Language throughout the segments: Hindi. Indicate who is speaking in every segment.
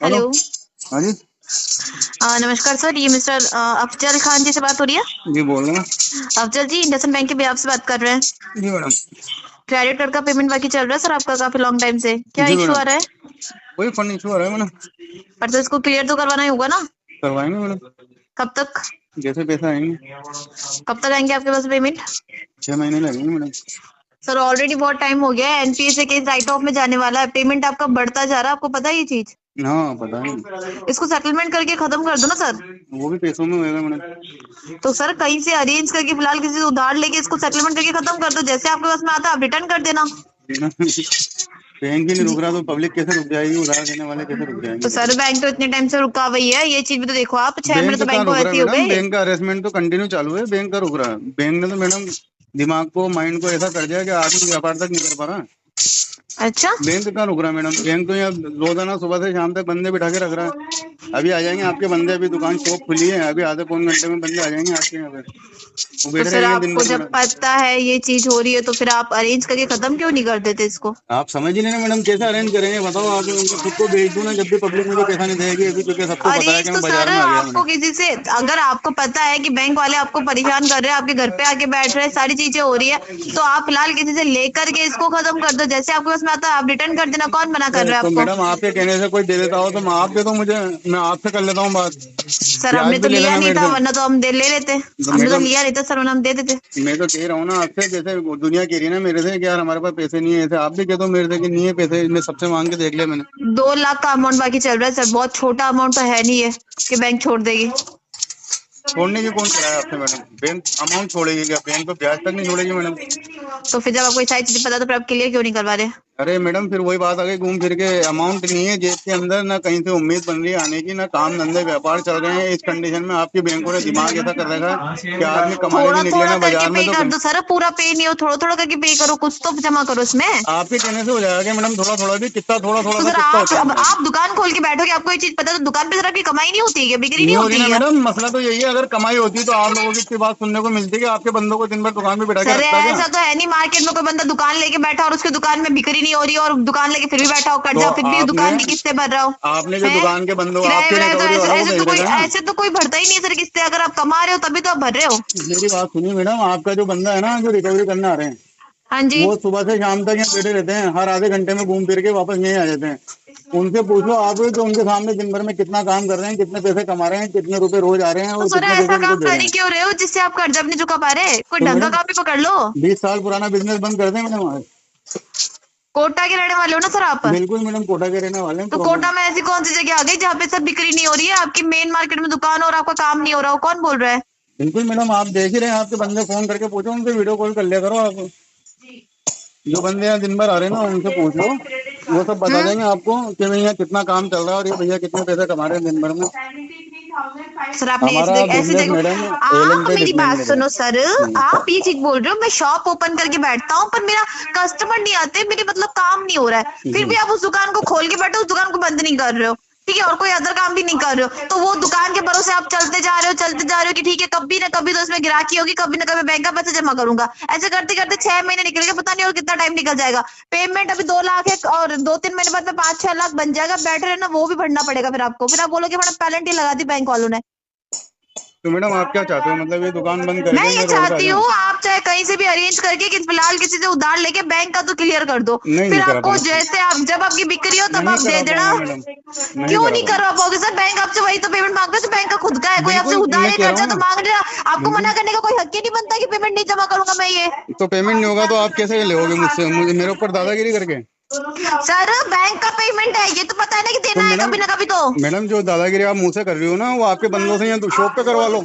Speaker 1: हेलो।
Speaker 2: हेलो।
Speaker 1: हाँ जी।
Speaker 2: नमस्कार सर, ये मिस्टर अफजल खान जी से बात हो रही है?
Speaker 1: जी बोल रहे हैं।
Speaker 2: अफजल जी, इंडसइंड बैंक के बिहाफ से बात कर रहे हैं।
Speaker 1: जी मैडम।
Speaker 2: क्रेडिट कार्ड का पेमेंट बाकी चल रहा है सर आपका काफी लॉन्ग टाइम से, क्या
Speaker 1: जी
Speaker 2: इशू
Speaker 1: मैडम,
Speaker 2: आ रहा है?
Speaker 1: वही फंड इशू आ रहा है मैडम।
Speaker 2: पर तो इसको क्लियर तो करवाना ही होगा ना।
Speaker 1: करवाएंगे मैडम,
Speaker 2: कब तक?
Speaker 1: जैसे पैसा आएंगे।
Speaker 2: कब तक आएंगे आपके पास पेमेंट?
Speaker 1: 6 महीने लगेंगे मैडम।
Speaker 2: सर ऑलरेडी बहुत टाइम हो गया है, एनपीए से केस राइट ऑफ में जाने वाला है, पेमेंट आपका बढ़ता जा रहा है, आपको पता है ये चीज?
Speaker 1: हाँ पता है।
Speaker 2: इसको सेटलमेंट करके खत्म कर दो ना सर।
Speaker 1: वो भी पैसों में होएगा मैडम।
Speaker 2: तो सर कहीं से अरेंज करके फिलहाल किसी से उधार लेके इसको सेटलमेंट करके खत्म कर दो, जैसे आपके पास में आता है आप रिटर्न कर देना।
Speaker 1: बैंक ही नहीं रुक
Speaker 2: जी।
Speaker 1: रहा तो पब्लिक कैसे रुक जाएगी, उधार देने वाले कैसे रुक
Speaker 2: तो
Speaker 1: जाएंगे।
Speaker 2: सर बैंक तो इतने टाइम से रुका हुई है, ये चीज भी तो देखो आप, 6 महीने
Speaker 1: बैंक
Speaker 2: तो
Speaker 1: कहाँ
Speaker 2: बैंक को
Speaker 1: रुक रहा है
Speaker 2: ऐसे ही हो
Speaker 1: मैडम,
Speaker 2: गए।
Speaker 1: बैंक का अरेस्टमेंट तो कंटिन्यू चालू है, बैंक का रुक रहा है। बैंक ने तो मैडम दिमाग को, माइंड को ऐसा कर दिया कि आदमी व्यापार तक नहीं कर पा रहा।
Speaker 2: अच्छा।
Speaker 1: बैंक कहाँ रुक रहा है मैडम, बैंक तो यहाँ रोजाना सुबह से शाम तक बंदे बिठा के रख रहा है। अभी आ जाएंगे आपके बंदे, अभी दुकान शॉप खुली है, अभी आधे पौन घंटे में बंदे आ जाएंगे आपके यहाँ पे। वो
Speaker 2: तो
Speaker 1: बैठे
Speaker 2: सर
Speaker 1: रहेंगे दिन
Speaker 2: आपको
Speaker 1: भर
Speaker 2: जब
Speaker 1: मैडम।
Speaker 2: पता है ये चीज हो रही है तो फिर आप अरेंज करके खत्म क्यों नहीं कर देते इसको?
Speaker 1: आप समझ ही नहीं रहे मैडम, कैसे अरेंज करेंगे बताओ। आप उनको खुद को भेज दो ना, जब भी पब्लिक मुझे पैसा नहीं देगी अभी, क्योंकि सबको पता है
Speaker 2: अरेंज
Speaker 1: कि
Speaker 2: तो
Speaker 1: मैं
Speaker 2: सर
Speaker 1: बाजार में आ गया
Speaker 2: आपको
Speaker 1: मैडम।
Speaker 2: किसी से, अगर आपको पता है कि बैंक वाले आपको परेशान कर रहे हैं, आपके घर पे आके बैठ रहे हैं, सारी चीजें हो रही है, तो आप फिलहाल किसी से लेकर के इसको खत्म कर दो, जैसे आपके पास में आता है आप रिटर्न कर देना, कौन मना कर रहा है
Speaker 1: तो
Speaker 2: आपको?
Speaker 1: मैडम आपके कहने से कोई दे देता हो तो मैं आप दे दो मुझे, मैं आपसे कर लेता हूँ बात।
Speaker 2: सर
Speaker 1: ब्याज
Speaker 2: हमने
Speaker 1: भी
Speaker 2: तो
Speaker 1: ले
Speaker 2: लिया
Speaker 1: लेना
Speaker 2: नहीं
Speaker 1: मेरे
Speaker 2: था,
Speaker 1: से।
Speaker 2: वरना तो हम दे ले लेते।
Speaker 1: तो
Speaker 2: हमने तो
Speaker 1: मैडम
Speaker 2: लिया नहीं था सर, वरना हम दे देते।
Speaker 1: मैं तो कह रहा हूँ ना आपसे, जैसे वो दुनिया कह रही है ना मेरे से कि यार हमारे पास पैसे नहीं है, ऐसे आप भी कह दो मेरे से कि नहीं है पैसे, मैं सबसे मांग के देख लिया मैंने।
Speaker 2: 2 लाख का अमाउंट बाकी चल रहा है सर, बहुत छोटा अमाउंट तो है नहीं है कि बैंक छोड़ देगी।
Speaker 1: छोड़ने की कौन कराया आपसे मैडम, बैंक अमाउंट छोड़ेगी क्या, बैंक तो ब्याज तक नहीं छोड़ेगी मैडम।
Speaker 2: तो फिर जब आपको ये सारी चीजें पता तो फिर आप क्लियर क्यों नहीं करवा रहे?
Speaker 1: अरे मैडम फिर वही बात आ गई घूम फिर के, अमाउंट नहीं है जेब के अंदर, ना कहीं से उम्मीद बन रही है आने की, ना काम धंधे व्यापार चल रहे हैं। इस कंडीशन में आपकी बैंकों ने दिमाग ऐसा कर रखा है कि आदमी कमाने भी
Speaker 2: थोड़ा
Speaker 1: निकले
Speaker 2: थोड़ा
Speaker 1: ना
Speaker 2: करके
Speaker 1: बाजार में
Speaker 2: पे
Speaker 1: तो
Speaker 2: कर दो सर, पूरा पे नहीं हो, थोड़ा थोड़ा करके पे करो, कुछ तो जमा करो इसमें।
Speaker 1: आपके कहने से हो जाएगा मैडम, थोड़ा थोड़ा भी कितना, थोड़ा थोड़ा
Speaker 2: तो
Speaker 1: सा
Speaker 2: सर
Speaker 1: कितना
Speaker 2: आप
Speaker 1: होता है
Speaker 2: अब
Speaker 1: मैडम।
Speaker 2: आप दुकान खोल के बैठोगे, आपको ये चीज पता है, तो दुकान पे सर आपकी कमाई नहीं होती है, बिक्री
Speaker 1: नहीं
Speaker 2: नहीं
Speaker 1: हो रही
Speaker 2: होती
Speaker 1: ना
Speaker 2: है?
Speaker 1: मैडम, मसला तो यही है, अगर कमाई होती तो आप लोगों की इतनी बात सुनने को मिलती है कि आपके बंदों को दिन भर दुकान पे बिठा के
Speaker 2: सर
Speaker 1: रखता क्या।
Speaker 2: ऐसा तो है नहीं, मार्केट में कोई बंदा दुकान लेके बैठा और उसकी दुकान में बिक्री नहीं हो रही और दुकान लेके फिर भी बैठा हो,
Speaker 1: तो
Speaker 2: कर्जा फिर भी
Speaker 1: आपने
Speaker 2: दुकान की किस्तें भर रहा हो।
Speaker 1: आपने जो
Speaker 2: है
Speaker 1: दुकान के बंदों
Speaker 2: किराए
Speaker 1: आपके
Speaker 2: विराए तो
Speaker 1: रिकवरी
Speaker 2: ऐसे
Speaker 1: वालों को
Speaker 2: ऐसे तो
Speaker 1: भेज
Speaker 2: कोई
Speaker 1: देगा ना।
Speaker 2: ऐसे तो कोई भरता ही नहीं है सर किस्तें, अगर आप कमा रहे हो तभी तो आप भर रहे हो।
Speaker 1: मेरी बात सुनिए मैडम, आपका जो बंदा है ना जो रिकवरी करने आ रहे हैं,
Speaker 2: हाँ जी।
Speaker 1: वो सुबह से शाम तक यहाँ बैठे रहते हैं, हर आधे घंटे में घूम फिर के वापस यहीं आ जाते हैं। उनसे पूछ लो आप तो उनके सामने दिन भर में कितना काम कर रहे हैं, कितने पैसे कमा रहे हैं, कितने रुपए रोज आ रहे हैं
Speaker 2: तो
Speaker 1: और
Speaker 2: सर
Speaker 1: कितने पैसे
Speaker 2: ऐसा
Speaker 1: उनको
Speaker 2: काम
Speaker 1: दे
Speaker 2: कर
Speaker 1: रहे
Speaker 2: ही
Speaker 1: हैं।
Speaker 2: क्यों रहे हो जिससे आप कर्जा भी नहीं चुका पा रहे? कोई
Speaker 1: तो
Speaker 2: ढंग का
Speaker 1: मैडम
Speaker 2: काम भी पकड़ लो।
Speaker 1: 20 साल पुराना बिजनेस बंद कर दें मैडम आज।
Speaker 2: कोटा के रहने वाले हो ना सर आप?
Speaker 1: बिल्कुल मैडम, कोटा के रहने वाले हैं
Speaker 2: तो
Speaker 1: प्रॉपर।
Speaker 2: कोटा में ऐसी कौन सी जगह आ गई जहाँ पे सब बिक्री नहीं हो रही है, आपकी मेन मार्केट में दुकान और आपका काम नहीं हो रहा हो, कौन बोल रहा है?
Speaker 1: बिल्कुल मैडम, आप देख ही रहे हैं, आपके बंदे फोन करके पूछो उनसे, वीडियो कॉल कर लिया करो आप। जो बंदे यहाँ दिन भर आ रहे हैं ना उनसे पूछ लो, वो सब बता देंगे आपको कि भाई यहाँ कितना काम चल रहा है और ये भैया कितने पैसे कमा रहे हैं दिन भर में।
Speaker 2: सर आपने
Speaker 1: हमारा
Speaker 2: ऐसी
Speaker 1: बिजनेस
Speaker 2: जगह,
Speaker 1: मैडम
Speaker 2: आप
Speaker 1: एलन पे
Speaker 2: मेरी
Speaker 1: डिपेंड
Speaker 2: बात
Speaker 1: करेगा।
Speaker 2: सुनो सर, आप ये चीज बोल रहे हो, मैं शॉप ओपन करके बैठता हूँ पर मेरा कस्टमर नहीं आते, मेरे मतलब काम नहीं हो रहा है, फिर भी आप उस दुकान को खोल के बैठे, उस दुकान को बंद नहीं कर रहे हो, ठीक है, और कोई अदर काम भी नहीं कर रहे हो, तो वो दुकान के भरोसे आप चलते जा रहे हो कि ठीक है कभी ना कभी तो इसमें गिराकी होगी, कभी ना कभी बैंक का पैसा जमा करूंगा, ऐसे करते करते 6 महीने निकल गए, पता नहीं और कितना टाइम निकल जाएगा। पेमेंट अभी 2 लाख है और 2-3 महीने बाद में 5-6 लाख बन जाएगा, बैठे रहना, वो भी भरना पड़ेगा फिर आपको, फिर आप बोलोगे मैडम पेनल्टी लगा दी बैंक वालों ने।
Speaker 1: तो मैडम आप क्या चाहते हो, मतलब ये दुकान बंद करके
Speaker 2: मैं ये
Speaker 1: मैं रोड पे आ
Speaker 2: चाहती
Speaker 1: जाऊँ?
Speaker 2: हूँ आप चाहे कहीं से भी अरेंज करके कि फिलहाल किसी से उधार लेके बैंक का तो क्लियर कर दो,
Speaker 1: नहीं
Speaker 2: फिर
Speaker 1: नहीं करा
Speaker 2: आपको
Speaker 1: पाऊंगा,
Speaker 2: जैसे आप जब आपकी बिक्री हो तब
Speaker 1: नहीं
Speaker 2: आप दे
Speaker 1: करा
Speaker 2: देना।
Speaker 1: पाऊंगा मैडम, नहीं
Speaker 2: क्यों
Speaker 1: करा
Speaker 2: नहीं
Speaker 1: पाऊंगा।
Speaker 2: करवा पाओगे सर? बैंक आपसे वही तो पेमेंट मांग रहा है, तो बैंक का खुद का है, कोई आपसे
Speaker 1: बिल्कुल
Speaker 2: उधार
Speaker 1: मैं
Speaker 2: या
Speaker 1: कह रहा
Speaker 2: कर्जा
Speaker 1: हूँ
Speaker 2: तो
Speaker 1: ना,
Speaker 2: मांग रहा है, आपको
Speaker 1: बिल्कुल।
Speaker 2: मना करने का कोई हक ही नहीं बनता कि पेमेंट नहीं जमा करूंगा मैं ये।
Speaker 1: तो पेमेंट नहीं होगा तो आप कैसे लोगे मुझसे, मुझे मेरे ऊपर दादागिरी करके?
Speaker 2: सर बैंक का पेमेंट है, ये तो पता है ना कि
Speaker 1: तो
Speaker 2: देना है कभी ना कभी तो।
Speaker 1: मैडम जो दादागिरी आप मुंह से कर रही हो ना, वो आपके बंदों से यहाँ शॉप पे करवा लो।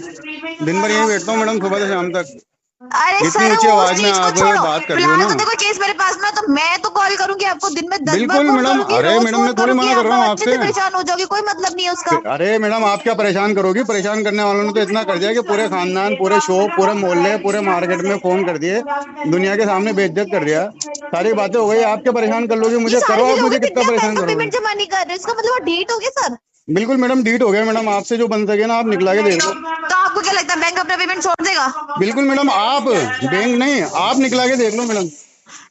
Speaker 1: दिन भर यहीं बैठता हूँ मैडम सुबह से शाम तक।
Speaker 2: अरे
Speaker 1: जितनी
Speaker 2: सर
Speaker 1: ऊंची
Speaker 2: उस
Speaker 1: आवाज में
Speaker 2: चीज को
Speaker 1: आप
Speaker 2: छोड़ो,
Speaker 1: बात कर रही हो
Speaker 2: फिलहाल
Speaker 1: ना।
Speaker 2: तो देखो केस मेरे पास में है, तो मैं तो कॉल करूंगी आपको, दिन में 10 बार
Speaker 1: बिल्कुल
Speaker 2: फोन
Speaker 1: मैडम,
Speaker 2: करूंगी,
Speaker 1: अरे
Speaker 2: रोज
Speaker 1: मैडम
Speaker 2: फोन
Speaker 1: मैं थोड़ी
Speaker 2: करूंगी,
Speaker 1: मना कर
Speaker 2: आप
Speaker 1: रहा हूँ
Speaker 2: अच्छे से
Speaker 1: आपसे।
Speaker 2: परेशान हो जाओगे, कोई मतलब नहीं है उसका।
Speaker 1: अरे मैडम आप क्या परेशान करोगी, परेशान करने वालों ने तो इतना कर दिया कि पूरे खानदान, पूरे शॉप, पूरे मोहल्ले, पूरे मार्केट में फोन कर दिए, दुनिया के सामने बेइज्जत कर दिया, सारी बातें हो गई। आप क्या परेशान कर लोगे
Speaker 2: ये
Speaker 1: मुझे,
Speaker 2: सारी
Speaker 1: करो आप
Speaker 2: चीजें हो गई
Speaker 1: मुझे
Speaker 2: फिर भी
Speaker 1: कितना
Speaker 2: आप बैंक
Speaker 1: परेशान
Speaker 2: का
Speaker 1: करोगे।
Speaker 2: पेमेंट जमा नहीं कर रहे, इसका मतलब डिलीट हो गया सर।
Speaker 1: बिल्कुल मैडम डीट हो गया मैडम, आपसे जो बन सके ना आप निकला के देख लो।
Speaker 2: तो आपको क्या लगता है बैंक अपना पेमेंट छोड़ देगा?
Speaker 1: बिल्कुल मैडम, आप बैंक नहीं, आप निकला के देख लो मैडम।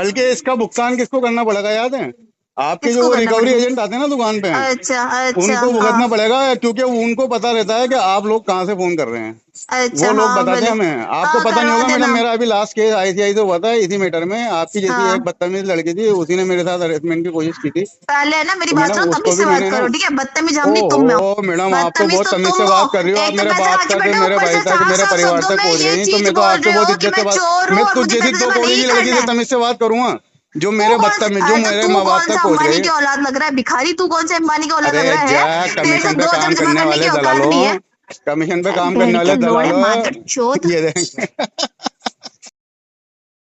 Speaker 1: बल्कि इसका भुगतान किसको करना पड़ेगा याद है? आपके जो
Speaker 2: किसको
Speaker 1: वो
Speaker 2: करना
Speaker 1: रिकवरी
Speaker 2: पड़ेगा?
Speaker 1: एजेंट आते हैं ना दुकान पे,
Speaker 2: अच्छा अच्छा
Speaker 1: उनको भुगतना
Speaker 2: हाँ
Speaker 1: पड़ेगा, क्योंकि उनको पता रहता है कि आप लोग कहाँ से फोन कर रहे हैं।
Speaker 2: अच्छा
Speaker 1: वो लोग
Speaker 2: हाँ
Speaker 1: बताते
Speaker 2: भले
Speaker 1: हैं हमें, आपको पता नहीं
Speaker 2: करवा
Speaker 1: होगा मैडम।
Speaker 2: देना।
Speaker 1: मेरा अभी लास्ट केस ICI से हुआ था इसी मैटर में। आपकी जैसी एक
Speaker 2: हाँ
Speaker 1: बदतमीज लड़की थी, उसी ने मेरे साथ हरेसमेंट की कोशिश की थी।
Speaker 2: पहले है ना मेरी
Speaker 1: तो
Speaker 2: बात
Speaker 1: मैडम
Speaker 2: सुनो, तमीज
Speaker 1: उसको भी
Speaker 2: से बात
Speaker 1: मैंने ना,
Speaker 2: करो, ठीक है? बदतमीज हम नहीं तुम हो।
Speaker 1: ओहो मैडम आप तो
Speaker 2: बदतमीज
Speaker 1: बहुत
Speaker 2: तो
Speaker 1: तमीज
Speaker 2: तुम
Speaker 1: से
Speaker 2: हो।
Speaker 1: बात कर रही हो। आप
Speaker 2: एक तो
Speaker 1: मेरे
Speaker 2: पैसे
Speaker 1: बाप
Speaker 2: आके
Speaker 1: तक,
Speaker 2: बैठे हो,
Speaker 1: मेरे
Speaker 2: ऊपर
Speaker 1: भाई
Speaker 2: से
Speaker 1: तक,
Speaker 2: साफ
Speaker 1: मेरे
Speaker 2: साफ
Speaker 1: परिवार
Speaker 2: शब्दों
Speaker 1: तक
Speaker 2: में
Speaker 1: पहुंच
Speaker 2: ये
Speaker 1: गई, तो
Speaker 2: चीज
Speaker 1: मैं तो
Speaker 2: बोल
Speaker 1: आपसे
Speaker 2: रहे
Speaker 1: बहुत
Speaker 2: हो कि
Speaker 1: इज्जत
Speaker 2: मैं
Speaker 1: से बात,
Speaker 2: चोर हूँ
Speaker 1: मैं
Speaker 2: और
Speaker 1: तो
Speaker 2: मुझे
Speaker 1: जैसी
Speaker 2: पैसे
Speaker 1: दो
Speaker 2: जमा
Speaker 1: कौड़ी
Speaker 2: नहीं
Speaker 1: की लड़की
Speaker 2: करना
Speaker 1: से
Speaker 2: है।
Speaker 1: तमीज से बात करूंगा, जो
Speaker 2: तू
Speaker 1: मेरे
Speaker 2: कौन
Speaker 1: बदतमीज, जो
Speaker 2: तो
Speaker 1: मेरे
Speaker 2: तू
Speaker 1: माँ बाप
Speaker 2: कौन
Speaker 1: तक
Speaker 2: सा
Speaker 1: पहुंच
Speaker 2: अंबानी
Speaker 1: गई।
Speaker 2: की औलाद लग रहा है? भिखारी तू कौन सा अंबानी की औलाद
Speaker 1: अरे
Speaker 2: लग रहा
Speaker 1: जा,
Speaker 2: है? तेरे से
Speaker 1: कमीशन पे
Speaker 2: 2 हजार
Speaker 1: काम
Speaker 2: जमा
Speaker 1: करने
Speaker 2: करने
Speaker 1: वाले
Speaker 2: की औकात
Speaker 1: दलालों,
Speaker 2: नहीं है।
Speaker 1: कमीशन पे काम करने
Speaker 2: भेड़ के
Speaker 1: वाले
Speaker 2: लोड़े
Speaker 1: दलालों,
Speaker 2: मादर चोद।
Speaker 1: ये देख